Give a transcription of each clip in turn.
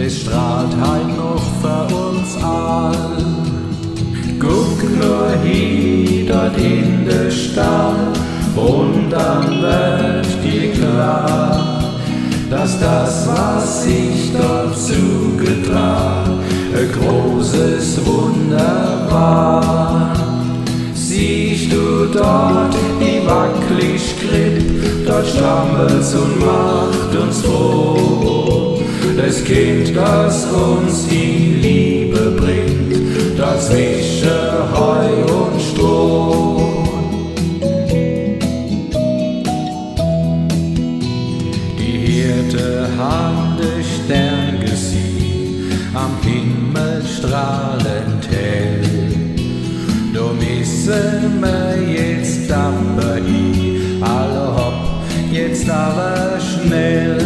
es strahlt heut noch für uns all. Guck nur hin dort in den Stall und dann wird dir klar, dass das, was ich dort zugetragen, ein großes Wunder war. Siehst du dort die wackelig Kripp, dort stammelt's und macht uns froh. Das Kind, das uns die Liebe bringt, dort zwischen Heu und Stroh. Die Hirte haben den Stern gesehen, am Himmel strahlend hell. Da müssen wir jetzt dapper hin, alle hopp, jetzt aber schnell.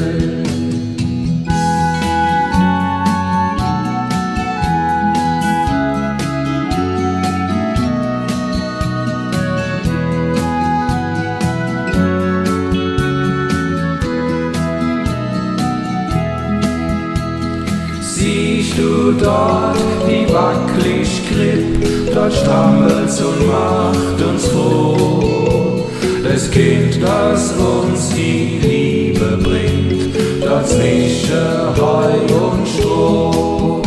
Siehst du dort die wackelig Kripp, dort stammelt's und macht uns froh. Das Kind, das uns die Liebe bringt, dort zwischen Heu und Stroh.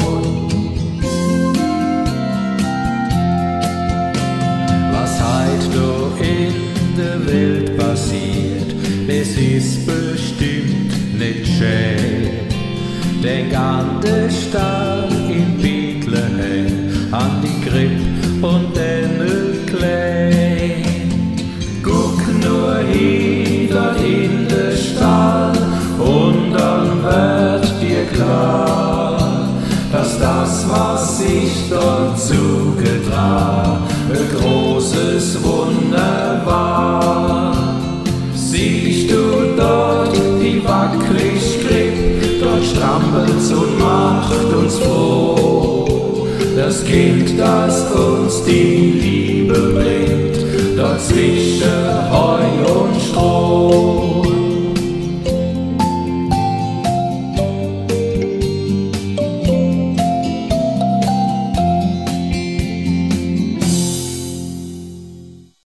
Was heut da in der Welt passiert, das ist bestimmt nicht schön. Denk an den Stall in Bethlehem, an die Kripp und den Klein. Guck nur hin dort in den Stall und dann wird dir klar, dass das, was ich dort zugetragen, ein großes Wunder war. Siehst du dort die wackelig Kripp, dort strampelt's und macht uns froh. Das Kind, das uns die Liebe bringt, dort zwischen